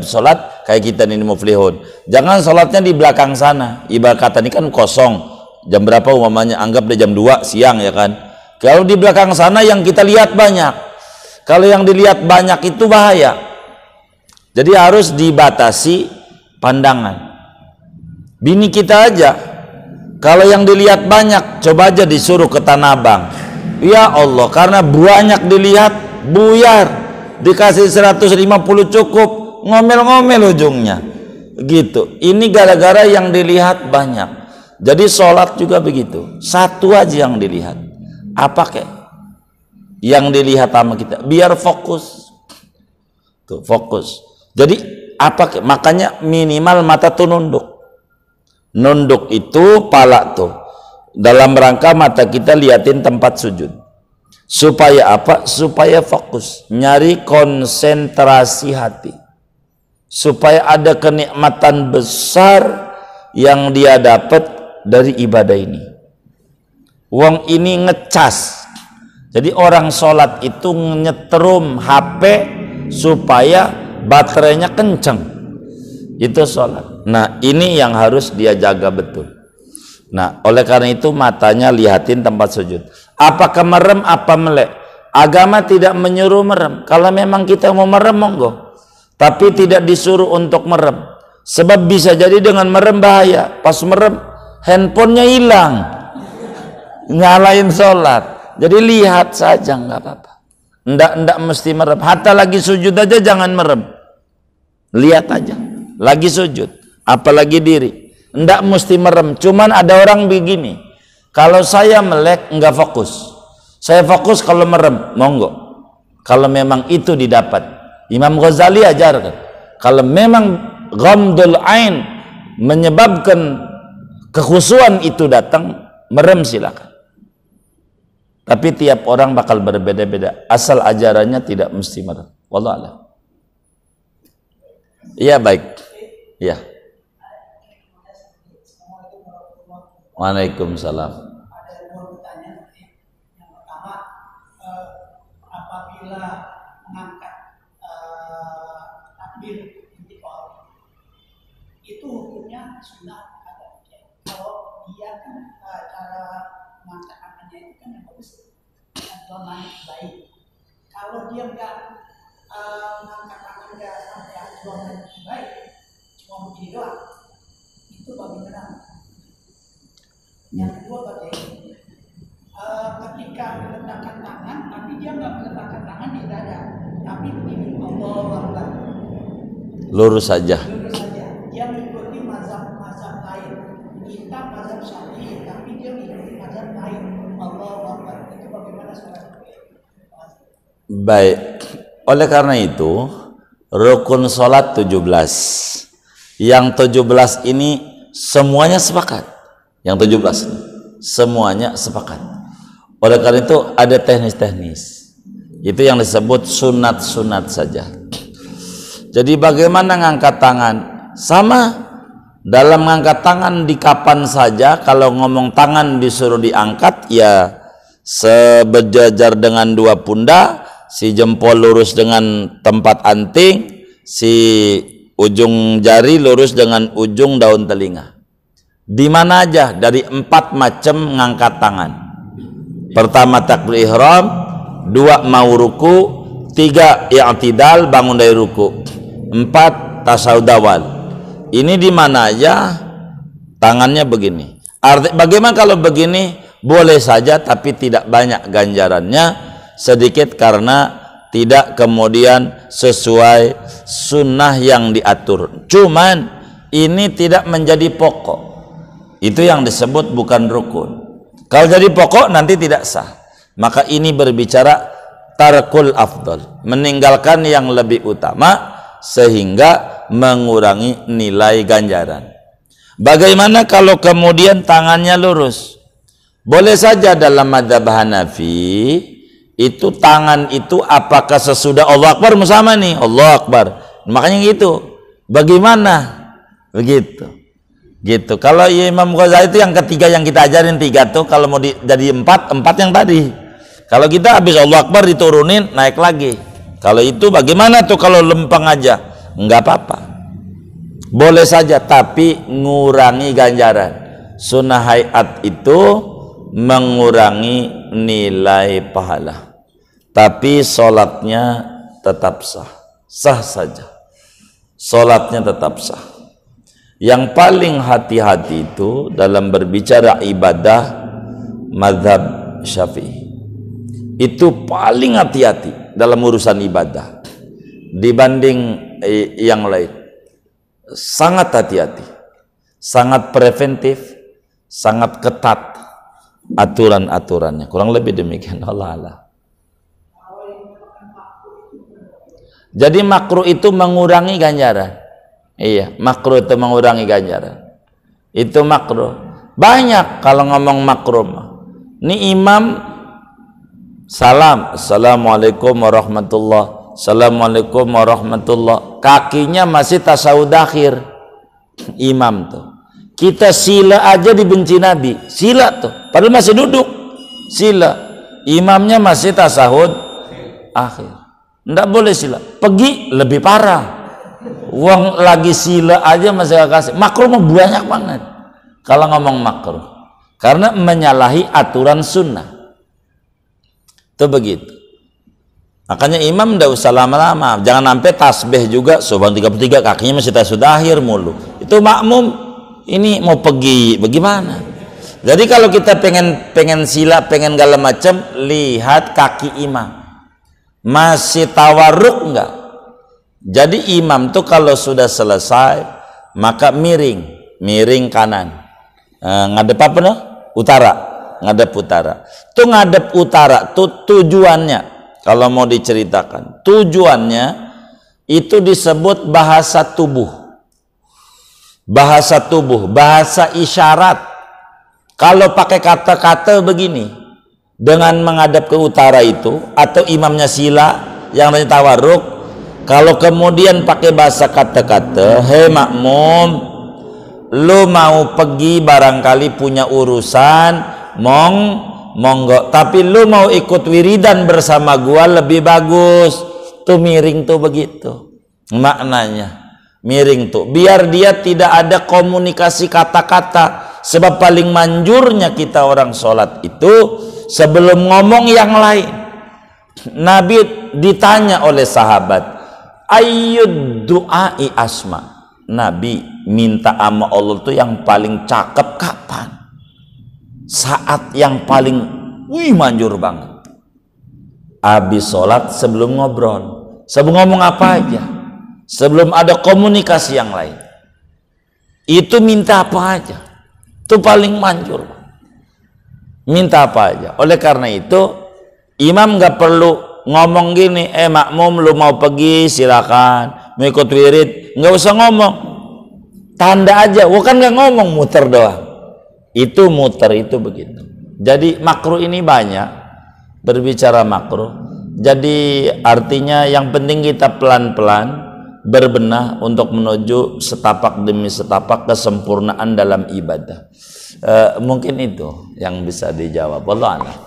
sholat kayak kita ini muflihun, jangan sholatnya di belakang sana. Ibarat kata ini kan kosong. Jam berapa umamanya? Anggap deh jam 2 siang ya kan. Kalau di belakang sana yang kita lihat banyak. Kalau yang dilihat banyak itu bahaya. Jadi harus dibatasi pandangan. Bini kita aja kalau yang dilihat banyak, coba aja disuruh ke Tanah Abang. Ya Allah, karena banyak dilihat buyar. Dikasih 150 cukup, ngomel-ngomel ujungnya. Gitu. Ini gara-gara yang dilihat banyak. Jadi sholat juga begitu, satu aja yang dilihat. Apa kek yang dilihat sama kita, biar fokus tuh, fokus. Jadi apa kek? Makanya minimal mata tuh nunduk itu pala tuh, dalam rangka mata kita liatin tempat sujud. Supaya apa? Supaya fokus, nyari konsentrasi hati, supaya ada kenikmatan besar yang dia dapat dari ibadah ini. Wong ini ngecas. Jadi orang sholat itu nyetrum HP supaya baterainya kenceng. Itu sholat. Nah ini yang harus dia jaga betul. Nah oleh karena itu matanya lihatin tempat sujud. Apakah merem apa melek? Agama tidak menyuruh merem. Kalau memang kita mau merem, monggo. Tapi tidak disuruh untuk merem. Sebab bisa jadi dengan merem bahaya. Pas merem, handphonenya hilang. Nyalain sholat. Jadi lihat saja, nggak apa-apa. Ndak mesti merem. Hatta lagi sujud aja jangan merem. Lihat aja. Lagi sujud. Apalagi diri. Ndak mesti merem. Cuman ada orang begini. Kalau saya melek, nggak fokus. Saya fokus kalau merem, monggo. Kalau memang itu didapat. Imam Ghazali ajarkan. Kalau memang ghamdul ain menyebabkan kekhusyuan itu datang, merem silakan. Tapi tiap orang bakal berbeda-beda. Asal ajarannya tidak mesti merem. Wallahu a'lam. Iya baik. Iya. Waalaikumsalam. Itu hukumnya sunnah atau tidak? Kalau dia kan cara mengangkat tangannya itu kan yang bagus, dua naik baik. Kalau dia nggak mengangkat tangan nggak sampai dua naik baik, cuma begini doang, itu bagaimana? Yang kedua bagaimana? Ketika meletakkan tangan, tapi dia nggak meletakkan tangan di dada, tapi begini, Allahu Akbar. Lurus saja. Dia mengikuti mazhab lain. Kita mazhab Syafi'i, tapi dia mengikuti mazhab lain. Allahu Akbar. Itu bagaimana saudara? Baik. Oleh karena itu, rukun salat 17. Yang 17 ini semuanya sepakat. Yang 17 ini semuanya sepakat. Oleh karena itu ada teknis-teknis. Itu yang disebut sunat-sunat saja. Jadi bagaimana ngangkat tangan? Sama dalam ngangkat tangan di kapan saja. Kalau ngomong tangan disuruh diangkat ya sebejajar dengan dua pundak, si jempol lurus dengan tempat anting, si ujung jari lurus dengan ujung daun telinga. Di mana aja dari 4 macam ngangkat tangan. Pertama takbir ihram, 2 mau ruku, 3 i'tidal bangun dari ruku, 4 tasyahud awal. Ini di mana aja tangannya begini. Bagaimana kalau begini? Boleh saja tapi tidak banyak ganjarannya, sedikit karena tidak kemudian sesuai sunnah yang diatur. Cuman ini tidak menjadi pokok. Itu yang disebut bukan rukun. Kalau jadi pokok nanti tidak sah. Maka ini berbicara tarkul afdal, meninggalkan yang lebih utama sehingga mengurangi nilai ganjaran. Bagaimana kalau kemudian tangannya lurus? Boleh saja dalam madzhab Hanafi itu tangan itu apakah sesudah Allah Akbar sama nih Allah Akbar. Makanya gitu. Bagaimana? Begitu. Gitu. Kalau Imam Ghazali itu yang ketiga yang kita ajarin 3 tuh, kalau mau jadi 4 yang tadi. Kalau kita habis Allah Akbar diturunin naik lagi. Kalau itu bagaimana tuh kalau lempeng aja? Enggak apa-apa. Boleh saja tapi ngurangi ganjaran. Sunnah hayat itu mengurangi nilai pahala. Tapi sholatnya tetap sah. Sah saja. Sholatnya tetap sah. Yang paling hati-hati itu dalam berbicara ibadah mazhab Syafi'i. Itu paling hati-hati dalam urusan ibadah dibanding yang lain. Sangat hati-hati, sangat preventif, sangat ketat aturan-aturannya. Kurang lebih demikian. Allah. Jadi makruh itu mengurangi ganjaran. Iya, makruh itu mengurangi ganjaran. Itu makruh. Banyak kalau ngomong makruh. Ini imam salam, assalamualaikum warahmatullah, assalamualaikum warahmatullah, kakinya masih tasyahud akhir. Imam tuh, kita sila aja dibenci Nabi, sila tuh, padahal masih duduk sila, imamnya masih tasyahud akhir. Nggak boleh sila, pergi lebih parah. Uang lagi sila aja masih gak kasih. Makruh mah banyak banget kalau ngomong makruh, karena menyalahi aturan sunnah. Itu begitu. Makanya imam ndak usah lama-lama, jangan sampai tasbih juga subhan 33 kakinya masih tasbih akhir mulu. Itu makmum ini mau pergi bagaimana? Jadi kalau kita pengen sila, pengen segala macam, lihat kaki imam masih tawarruk enggak. Jadi imam tuh kalau sudah selesai maka miring kanan, ngadep apa noh? Utara, ngadep utara. Tuh ngadep utara tuh tujuannya. Kalau mau diceritakan, tujuannya itu disebut bahasa tubuh. Bahasa tubuh, bahasa isyarat. Kalau pakai kata-kata begini, dengan menghadap ke utara itu, atau imamnya sila, yang namanya tawarruk, kalau kemudian pakai bahasa kata-kata, hei makmum, lu mau pergi barangkali punya urusan, monggo, tapi lu mau ikut wiridan bersama gua lebih bagus. Tuh miring tuh begitu maknanya, miring tuh biar dia tidak ada komunikasi kata-kata. Sebab paling manjurnya kita orang sholat itu sebelum ngomong yang lain. Nabi ditanya oleh sahabat, ayyud du'ai asma, Nabi minta sama Allah tuh yang paling cakep kapan? Saat yang paling manjur banget. Habis sholat sebelum ngobrol, sebelum ngomong apa aja, sebelum ada komunikasi yang lain, itu minta apa aja, itu paling manjur, minta apa aja. Oleh karena itu imam nggak perlu ngomong gini, makmum lu mau pergi silakan, mau ikut wirid, nggak usah ngomong, tanda aja. Kan nggak ngomong, muter doang. Itu muter itu begitu. Jadi makruh ini banyak, berbicara makruh. Jadi artinya yang penting kita pelan-pelan berbenah untuk menuju setapak demi setapak kesempurnaan dalam ibadah. Mungkin itu yang bisa dijawab. Wallahu a'lam.